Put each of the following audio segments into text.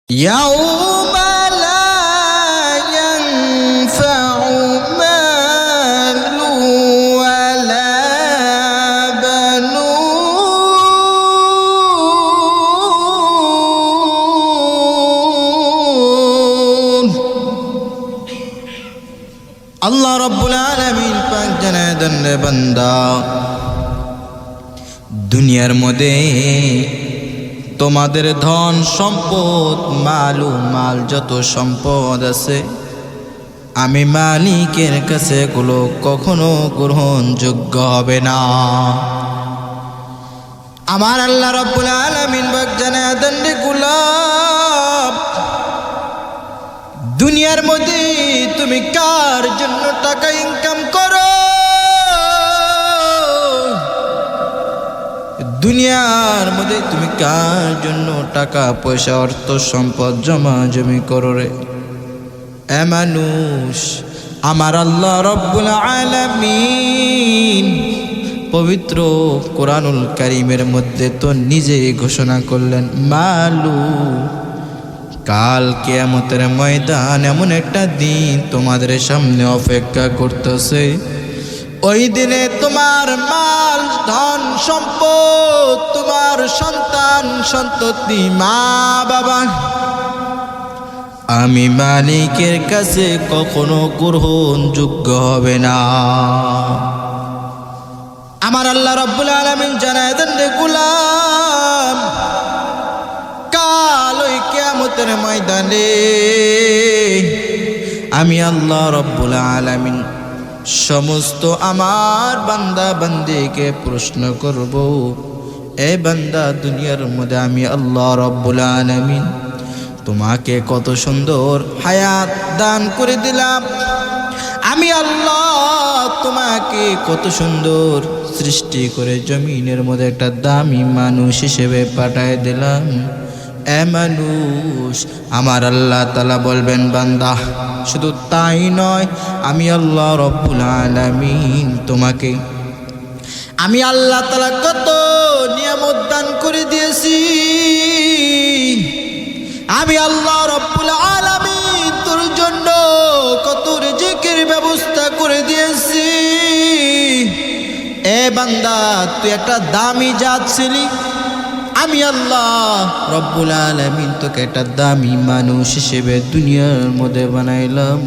يوم لا ينفع مال ولا بنون আল্লাহ রাব্বুল আলামিন পাক জানায় দেন রে বান্দা, দুনিয়ার মধ্যে তোমাদের ধন সম্পদ মাল যত সম্পদ আছে, আমি মালিকের কাছে এগুলো কখনো গ্রহণযোগ্য হবে না। আমার আল্লাহ রাব্বুল আলামিন পাক জানায় দেন রে গোলাম, দুনিয়ার মধ্যে তুমি কার জন্য টাকা ইনকাম করো, দুনিয়ার মধ্যে তুমি কার জন্য টাকা পয়সা অর্থ সম্পদ জমা জমি করো রে? এ মানুষ, আমার আল্লাহ রাব্বুল আলামিন পবিত্র কোরআনুল কারীমের মধ্যে তো নিজে ঘোষণা করলেন, মালু, কাল কিয়ামতের ময়দান এমন একটা দিন তোমাদের সামনে অপেক্ষা করতেছে। ওই দিনে তোমার মাল ধন সম্পদ, তোমার সন্তান সন্ততি মা বাবা আমি মালিকের কাছে কখনো গ্রহণযোগ্য হবে না। আমার আল্লাহ রাব্বুল আলামিন জানায় দেন রে গোলাম, কাল ওই কিয়ামতের ময়দানে আমি আল্লাহ রাব্বুল আলামিন সমস্ত আমার বান্দা বান্দিকে প্রশ্ন করব, এ বান্দা, দুনিয়ার মধ্যে আমি আল্লাহ রাব্বুল আলামিন তোমাকে কত সুন্দর হায়াত দান করে দিলাম, আমি আল্লাহ তোমাকে কত সুন্দর সৃষ্টি করে জমিনের মধ্যে একটা দামি মানুষ হিসেবে পাঠায় দিলাম। এ মানুষ, আমার আল্লাহ তাআলা বলবেন, বান্দা, শুধু তাই নয়, আমি আল্লাহ রাব্বুল আলামিন তোমাকে আমি আল্লাহ তাআলা কত নিয়ামত দান করে দিয়েছি, আমি আল্লাহ রাব্বুল আলামিন তোর জন্য কত রিজিকের ব্যবস্থা করে দিয়েছি। এ বান্দা, তুই একটা দামি জাত ছিলি, আমি আল্লাহ রাব্বুল আলামিন তোকে একটা দামি মানুষ হিসেবে দুনিয়ার মধ্যে বানাইলাম।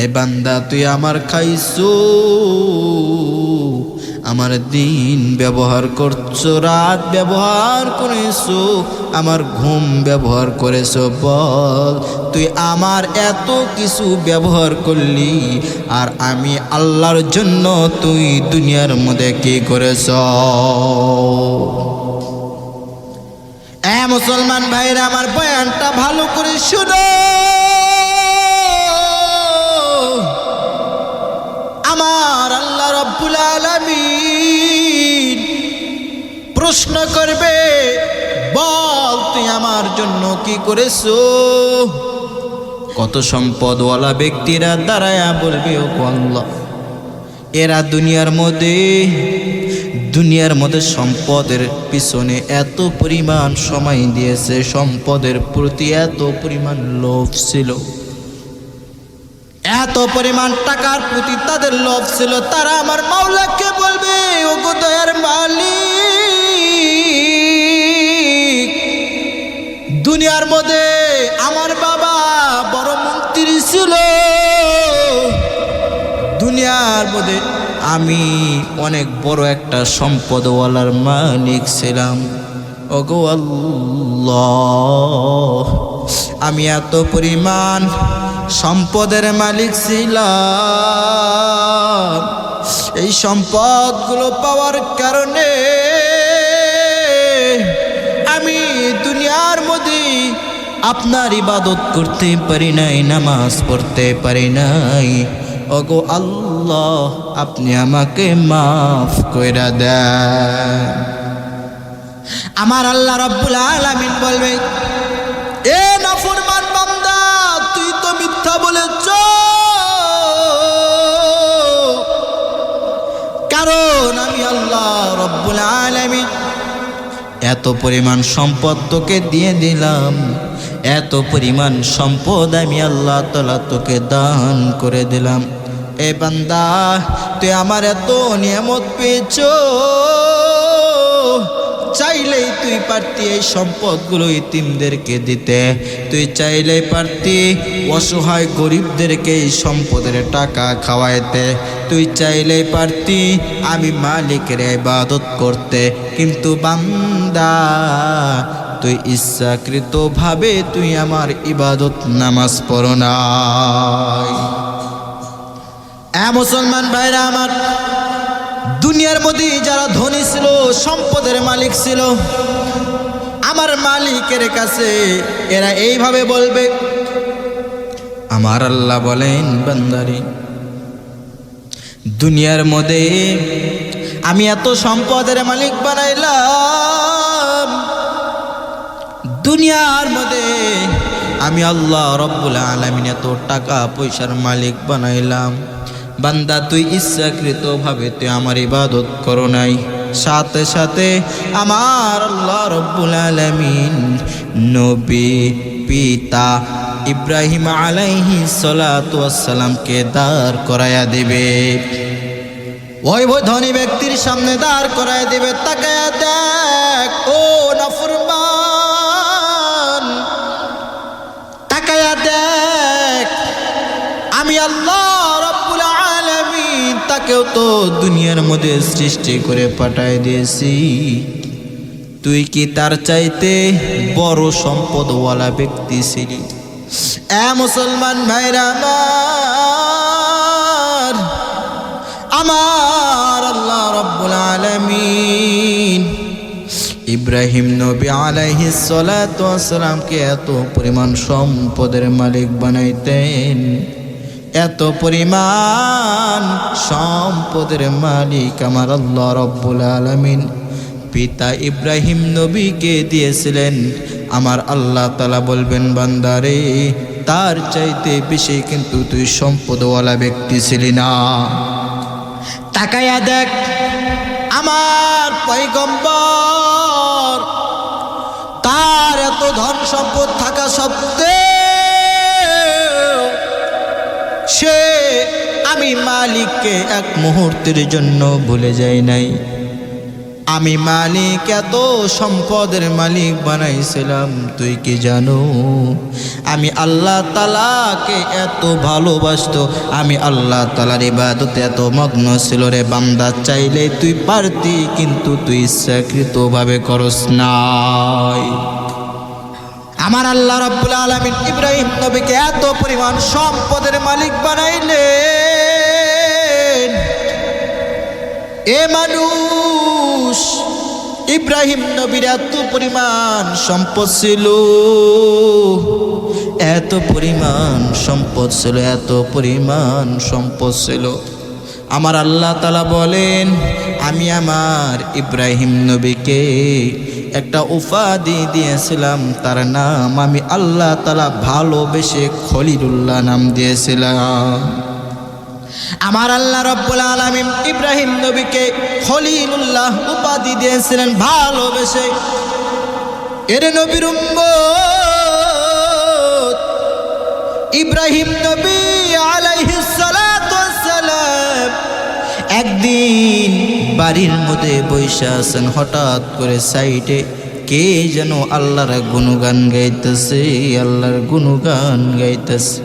এ বান্দা, তুই আমার খাইছো, আমার দিন ব্যবহার করছো, রাত ব্যবহার করেছো, আমার ঘুম ব্যবহার করেছো, বল তুই আমার এত কিছু ব্যবহার করলি, আর আমি আল্লাহর জন্য তুই দুনিয়ার মধ্যে কি করেছ? এ মুসলমান ভাইরা, আমার বয়ানটা ভালো করে শুনো। আমার আল্লাহ রাব্বুল আলামিন প্রশ্ন করবে, বল তুই আমার জন্য কি করেছো? কত সম্পদওয়ালা ব্যক্তিরা দাঁড়ায়া বলবে, ও আল্লাহ, এরা দুনিয়ার মধ্যে সম্পদের পিছনে এত পরিমাণ সময় দিয়েছে, সম্পদের প্রতি এত পরিমাণ লোভ ছিল, এত পরিমাণ টাকার প্রতি তাদের লোভ ছিল, তারা আমার মাওলাকে বলবে, ও গো দয়ার মালিক, দুনিয়ার মধ্যে আমার বাবা বড় মন্ত্রী ছিল, দুনিয়ার মধ্যে আমি অনেক বড় একটা সম্পদওয়ালার মালিক ছিলাম, ওগো আল্লাহ, আমি এত পরিমাণ সম্পদের মালিক ছিলাম, এই সম্পদগুলো পাওয়ার কারণে আমি দুনিয়ার মধ্যে আপনার ইবাদত করতে পারি নাই, নামাজ পড়তে পারি নাই, ওগো আল্লাহ, আপনি আমাকে মাফ কইরা দেন। আমার আল্লাহ রাব্বুল আলামিন বলবে, এ নাফরমান বান্দা, তুই তো মিথ্যা বলেছ, কারণ আমি আল্লাহ রাব্বুল আলামিন এত পরিমাণ সম্পদ তোকে দিয়ে দিলাম, এত পরিমাণ সম্পদ আমি আল্লাহ তাআলা তোকে দান করে দিলাম। এ বান্দা, তুই আমার এত নিয়ামত পেয়েছো, চাইলেই তুই পারতি এই সম্পদগুলো ইতিমদেরকে দিতে, তুই চাইলেই পারতি অসহায় গরিবদেরকে এই সম্পদের টাকা খাওয়াইতে, তুই চাইলেই পারতি আমি মালিকের ইবাদত করতে। কিন্তু বান্দা, তুই ইচ্ছাকৃতভাবে তুই আমার ইবাদত নামাজ পড়ো নাই। মুসলমান ভাইরা আমার, দুনিয়ার মধ্যে যারা ধনী ছিল, সম্পদের মালিক ছিল, আমার মালিকের কাছে এরা এইভাবে বলবে, আমার আল্লাহ বলেন, বান্দারে, দুনিয়ার মধ্যে আমি এত সম্পদের মালিক বানাইলাম, দুনিয়ার মধ্যে আমি আল্লাহ রব্বুল আলামিন এত টাকা পয়সার মালিক বানাইলাম, বান্দা তুই ইচ্ছাকৃতভাবে তুই আমার ইবাদত করো নাই। সাথে সাথে আমার আল্লাহ রব্বুল আলামিন নবী পিতা ইব্রাহিম আলাইহিস সালাতু ওয়াস সালামকে দাঁড় করায়া দিবে। ওই ধনী ব্যক্তির সামনে দাঁড় করায়া দিবে। তাকায়া দেখ ও নাফরমান, তাকায়া দেখ, আমি আল্লাহ তাকেও তো দুনিয়ার মধ্যে সৃষ্টি করে পাঠায় দিয়েছি, তুই কি তার চাইতে বড় সম্পদওয়ালা ব্যক্তি ছিলি? মুসলমান ভাইরা আমার আল্লাহ রব্বুল আলামিন ইব্রাহিম নবী আলাইহিস সালাতু ওয়াস সালামকে এত পরিমাণ সম্পদের মালিক বানাইতেন, এত পরিমাণ সম্পদের মালিক আমার আল্লাহ রব্বুল আলামিন পিতা ইব্রাহিম নবীকে দিয়েছিলেন। আমার আল্লাহ তাআলা বলবেন, বান্দারে, তার চাইতে বেশি কিন্তু তুই সম্পদওয়ালা ব্যক্তি ছিলি না। তাকায়া দেখ, আমার পয়গম্বর তার এত ধন সম্পদ থাকা সত্ত্বেও সে আমি মালিককে এক মুহূর্তের জন্য ভুলে যাই নাই। আমি মালিক এত সম্পদের মালিক বানাইছিলাম, তুই কি জানো আমি আল্লাহ তাআলাকে এত ভালোবাসতো, আমি আল্লাহ তাআলার ইবাদতে এত মগ্ন ছিল রে বান্দা, চাইলে তুই পারতি, কিন্তু তুই ইচ্ছাকৃতভাবে করস নাই। আমার আল্লাহ রাব্বুল আলামিন ইব্রাহিম নবীকে এত পরিমাণ সম্পদের মালিক বানাইলেন। এ মানুষ, ইব্রাহিম নবীর এত পরিমাণ সম্পদ ছিল, এত পরিমাণ সম্পদ ছিল, এত পরিমাণ সম্পদ ছিল। আমার আল্লাহ তাআলা বলেন, আমি আমার ইব্রাহিম নবীকে একটা উপাধি দিয়েছিলাম, তার নাম আমি আল্লাহ তাআলা ভালোবেসে খলিলুল্লাহ নাম দিয়েছিলাম। আমার আল্লাহ রব্বুল আলামিন ইব্রাহিম নবীকে খলিলুল্লাহ উপাধি দিয়েছিলেন ভালোবেসে। এর নবীর উম্মত ইব্রাহিম নবী আলাইহিস সালাতু ওয়াস সালাম একদিন বাড়ির মধ্যে বসে আছেন, হঠাৎ করে সাইডে কে যেন আল্লাহর গুণগান গাইতেছে, আল্লাহর গুণগান গাইতেছে।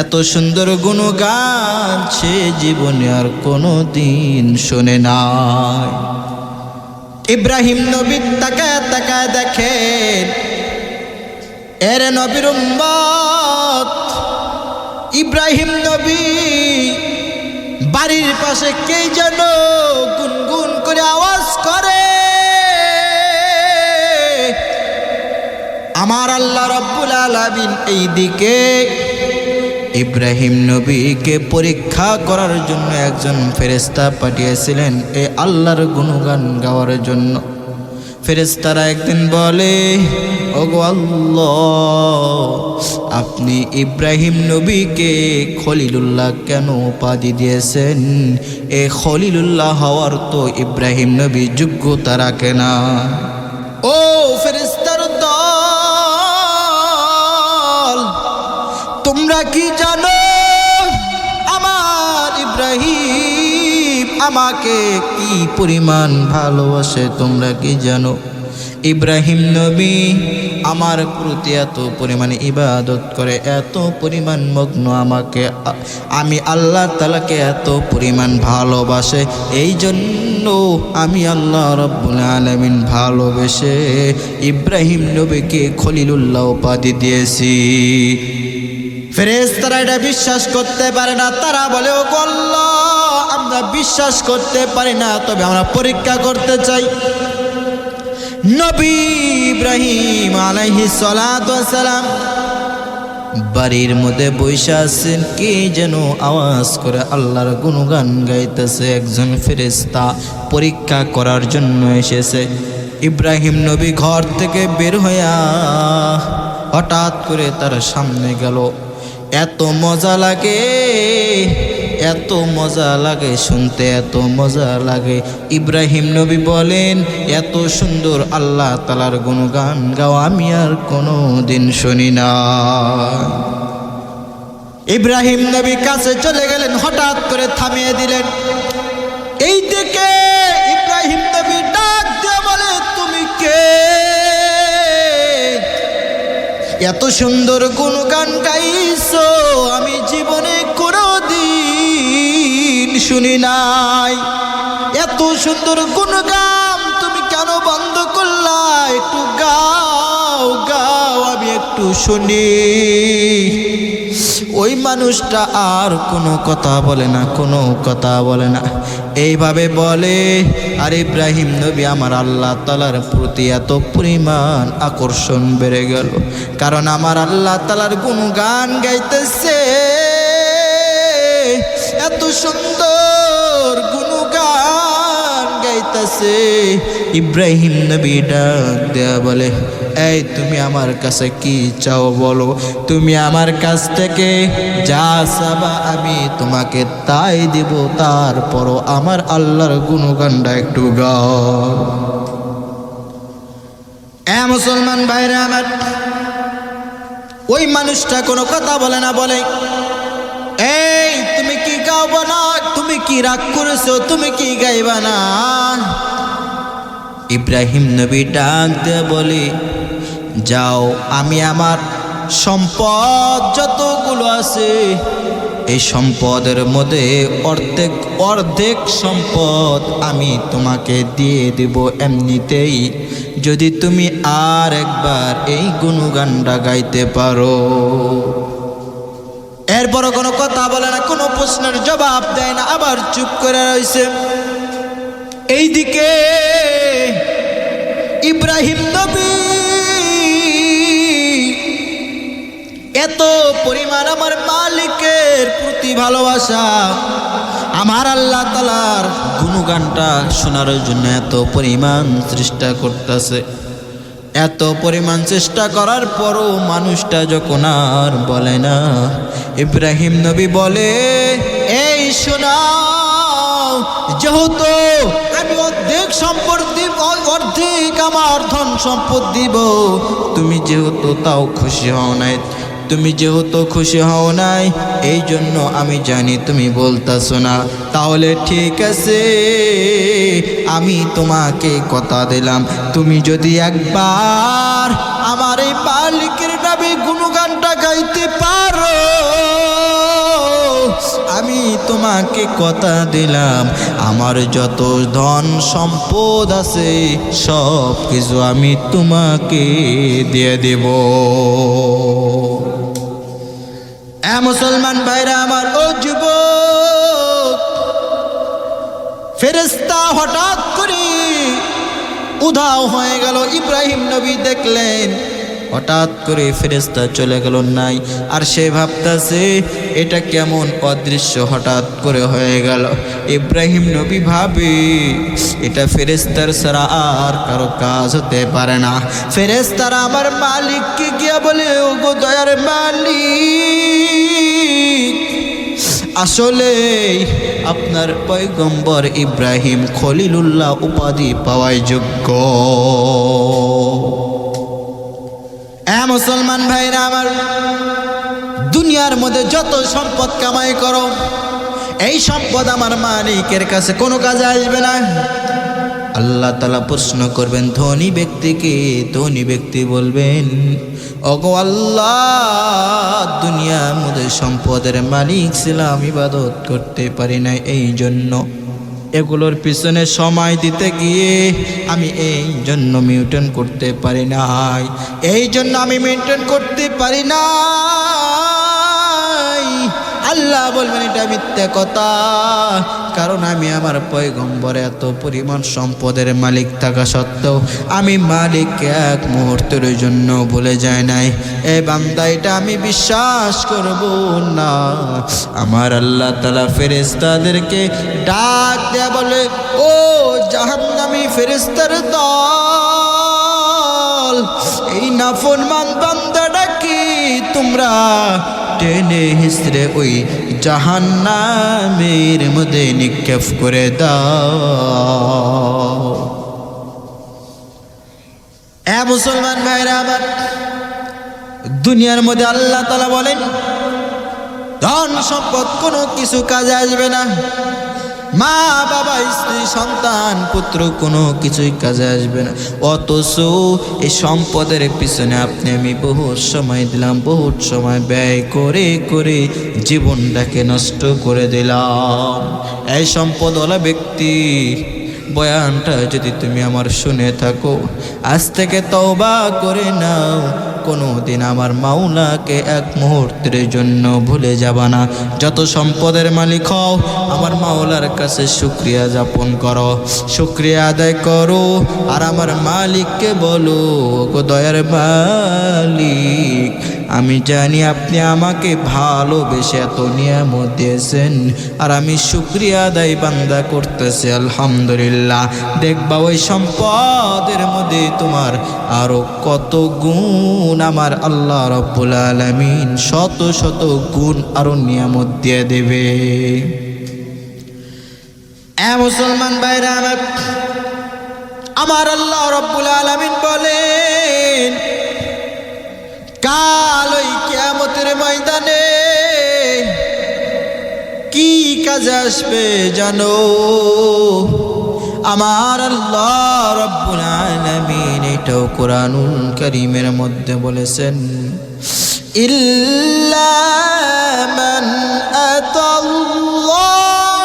এত সুন্দর গুণগান সে জীবনে আর কোনো দিন শোনে নাই। ইব্রাহিম নবী তাকায় তাকায় দেখেন, এর নবীর উম্মত ইব্রাহিম নবী বাড়ির পাশে কে যেন গুনগুন করে আওয়াজ করে। আমার আল্লাহ রাব্বুল আলামিন এই দিকে ইব্রাহিম নবীকে পরীক্ষা করার জন্য একজন ফেরেশতা পাঠিয়েছিলেন এই আল্লাহর গুণগান গাওয়ার জন্য। ফেরেশতারা একদিন বলে, ওগো আল্লাহ, আপনি ইব্রাহিম নবীকে খলিলুল্লাহ কেন উপাধি দিয়েছেন? এ খলিলুল্লাহ হওয়ার তো ইব্রাহিম নবী যোগ্যতা রাখে না। ও ফেরেশতার দল, কি জানো আমার ইব্রাহিম আমাকে কি পরিমাণ ভালোবাসে? তোমরা কি জানো? ইব্রাহিম নবী আমার প্রতি এত পরিমাণে ইবাদত করে, এত পরিমাণ মগ্ন, আমাকে আমি আল্লাহ তাআলাকে এত পরিমাণ ভালোবাসে। এই জন্য আমি আল্লাহ রাব্বুল আলামিন ভালোবেসে ইব্রাহিম নবীকে খলিলুল্লাহ উপাধি দিয়েছি। ফেরেশতারা এটা বিশ্বাস করতে পারে না। তারা বলে, ও আল্লাহ, আমরা বিশ্বাস করতে পারি না, তবে আমরা পরীক্ষা করতে চাই। নবী ইব্রাহিম আলাইহিস সালাতু ওয়াস সালাম বাড়ির মধ্যে বসে আছেন, কে যেন আওয়াজ করে আল্লাহর গুণগান গাইতেছে। একজন ফেরেশতা পরীক্ষা করার জন্য এসেছে। ইব্রাহিম নবী ঘর থেকে বের হইয়া হঠাৎ করে তার সামনে গেল। এত মজা লাগে, এত মজা লাগে শুনতে, এত মজা লাগে। ইব্রাহিম নবী বলেন, এত সুন্দর আল্লাহ তাআলার গুণগান গাও আমি আর কোনো দিন শুনি না। ইব্রাহিম নবী কাছে চলে গেলেন, হঠাৎ করে থামিয়ে দিলেন। এই দিকে ইব্রাহিম নবী ডাক দিয়ে বলে, তুমি কে? এত সুন্দর গুণগান গাইছো আমি জীবনে কোনোদিন শুনি নাই। এত সুন্দর গুণগান তুমি কেন বন্ধ করলা? একটু গাও গাও, আমি একটু শুনি। ওই মানুষটা আর কোনো কথা বলে না, কোনো কথা বলে না, এইভাবে বলে। আর ইব্রাহিম নবী আমার আল্লাহ তাআলার প্রতি এত পরিমাণ আকর্ষণ বেড়ে গেল, কারণ আমার আল্লাহ তাআলার গুণগান গাইতেছে। এত সুন্দর গুণগান গাইতেছে। ইব্রাহিম নবী ডাক দেয়া বলে, এই তুমি আমার কাছে কি চাও বলো? তুমি আমার কাছ থেকে যা চাবা আমি তোমাকে তাই দিব, তারপরও আমার আল্লাহর গুণগানটা একটু গাও। মুসলমান ভাইরা আমার, ওই মানুষটা কোনো কথা বলে না, বলে, এই তুমি কি গাইবা না? তুমি কি রাগ করেছো? তুমি কি গাইবা না? ইব্রাহিম নবী ডাক দিয়ে বলে, যাও, আমি আমার সম্পদ যতগুলো আছে এই সম্পদের মধ্যে অর্ধেক সম্পদ আমি তোমাকে দিয়ে দেব এমনিতেই, যদি তুমি আর একবার এই গুণগানটা গাইতে পারো। এরপরও কোনো কথা বলে না, কোনো প্রশ্নের জবাব দেয় না, আবার চুপ করে রয়েছে। এইদিকে ইব্রাহিম নবী এত পরিমাণ আমার মালিকের প্রতি ভালোবাসা, আমার আল্লাহ তাআলার গুণগানটা শোনার জন্য এত পরিমাণ চেষ্টা করতেছে। এত পরিমাণ চেষ্টা করার পরও মানুষটা যখন আর বলে না, ইব্রাহিম নবী বলে, এই শোনাও, যেহেতু আমি অর্ধেক সম্পদ দিব, অর্ধেক আমার ধন সম্পদ দিব, তুমি যেহেতু তাও খুশি হও নাই, তুমি যেহেতু খুশি হও নাই, এই জন্য আমি জানি তুমি বলতেছো না, তাহলে ঠিক আছে, আমি তোমাকে কথা দিলাম, তুমি যদি একবার আমার এই মালিকের নামে গুণগানটা গাইতে পারো, আমি তোমাকে কথা দিলাম, আমার যত ধন সম্পদ আছে সব কিছু আমি তোমাকে দিয়ে দেব। মুসলমান ভাইরা আমার, ও যুবক, ফেরেশতা হঠাৎ করে উধাও হয়ে গেল। ইব্রাহিম নবী দেখলেন হঠাৎ করে ফেরেশতা চলে গেল, নাই। আর সে ভাবতেছে এটা কেমন অদৃশ্য হঠাৎ করে হয়ে গেল। ইব্রাহিম নবী ভাবে এটা ফেরেশতার ছাড়া আর কারো কাজ হতে পারে না। ফেরেশতারা আমার মালিককে গিয়া বলে, ওগো দয়ার মালিক, আসলে আপনার পয়গম্বর ইব্রাহিম খলিলুল্লাহ উপাধি পাওয়ার যোগ্য। মুসলমান ভাইরা আমার, দুনিয়া দুনিয়ার মধ্যে যত সম্পদ কামাই করো, এই সম্পদ আমার মালিকের কাছে কোনো কাজে আসবে না। আল্লাহ তাআলা প্রশ্ন করবেন ধনী ব্যক্তিকে, ধনী ব্যক্তি বলবেন, ওগো আল্লাহ, দুনিয়ার মধ্যে সম্পদের মালিক ছিলাম, ইবাদত করতে পারি না, এই জন্য এগুলোর পিছনে সময় দিতে গিয়ে আমি এই জন্য মেইনটেইন করতে পারি নাই, এই জন্য আমি মেইনটেইন করতে পারি না। আল্লাহ বলবেন এটা মিথ্যা কথা, কারণ আমি আমার পয়গম্বর এত পরিমাণ সম্পদের মালিক থাকা সত্ত্বেও আমি মালিককে এক মুহূর্তের জন্য ভুলে যায় নাই। এ বান্দা, এটা আমি বিশ্বাস করব না। আমার আল্লাহ তাআলা ফেরেশতাদেরকে ডাক দেয়া বলে, ও জাহান্নামী ফেরেশতার দল, এই নাফরমান বান্দাটা কি তোমরা টেনে হিসড়ে ওই জাহান্নামের মধ্যে নিক্ষেপ করে দাও। এ মুসলমান ভাইরা আমার, দুনিয়ার মধ্যে আল্লাহ তাআলা বলেন ধন সম্পদ কোনো কিছু কাজে আসবে না, মা বাবা স্ত্রী সন্তান পুত্র কোনো কিছুই কাজে আসবে না। অথচ এই সম্পদের পিছনে আপনি আমি বহুত সময় দিলাম, বহুত সময় ব্যয় করে করে জীবনটাকে নষ্ট করে দিলাম। এই সম্পদওয়ালা ব্যক্তি বয়ানটা যদি তুমি আমার শুনে থাকো, আজ থেকে তওবা করে নাও, কোনো দিন আমার মাওলাকে এক মুহূর্তের জন্য ভুলে যাবা না। যত সম্পদের মালিক হও, আমার মাওলার কাছে শুকরিয়া যাপন করো, শুকরিয়া আদায় করো, আর আমার মালিককে বলো, গো দয়ার মালিক, আমি জানি আপনি আমাকে ভালোবেসে এত নিয়ামত দিয়েছেন, আর আমি শুকরিয়া আদায় বান্দা করতেছি, আলহামদুলিল্লাহ। দেখবা ওই সম্পদের মধ্যে তোমার আরো কত গুণ আমার আল্লাহ রাব্বুল আলামিন শত শত গুণ আরো নিয়ামত দিয়ে দেবে। এ মুসলমান ভাইরা আমার আল্লাহ রাব্বুল আলামিন বলেন, কাল ওই কিয়ামতের ময়দানে কি কাজে আসবে জানো? আমার আল্লাহ রাব্বুল আলামিন এটাও কোরআনুল কারীমের মধ্যে বলেছেন, ইল্লা মান আতাল্লাহ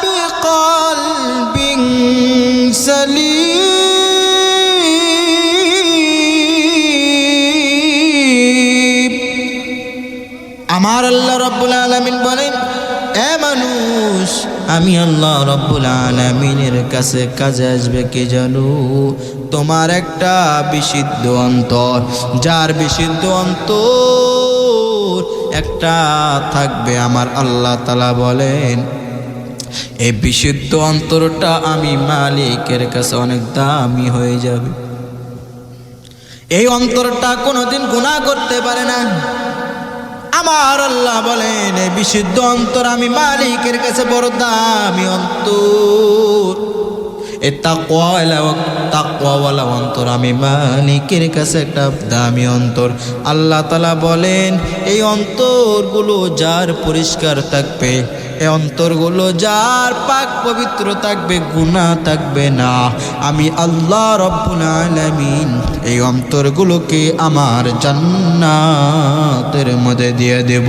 বিকলবিন সালিম। আমার আল্লাহ রাব্বুল আলামিন বলেন, এ মানুষ, আমি আল্লাহ রাব্বুল আলামিনের কাছে কাজে আসবে কে জানো? তোমার একটা বিশুদ্ধ অন্তর, যার বিশুদ্ধ অন্তর একটা থাকবে। আমার আল্লাহ তাআলা বলেন, এই বিশুদ্ধ অন্তরটা আমি মালিকের কাছে অনেক দামি হয়ে যাবে। এই অন্তরটা কোনোদিন গুনাহ করতে পারে না। আমার আল্লাহ বলেন, এই বিশুদ্ধ অন্তর আমি মালিকের কাছে বড় দামি অন্তর। এই তাকওয়াওয়ালা অন্তর আমি মালিকের কাছে একটা দামি অন্তর। আল্লাহ তাআলা বলেন, এই অন্তরগুলো যার পরিষ্কার থাকবে, এই অন্তরগুলো যার পাক পবিত্র থাকবে, গুনাহ থাকবে না, আমি আল্লাহ রাব্বুল আলামিন এই অন্তরগুলোকে আমার জান্নাতের মধ্যে দিয়ে দেব।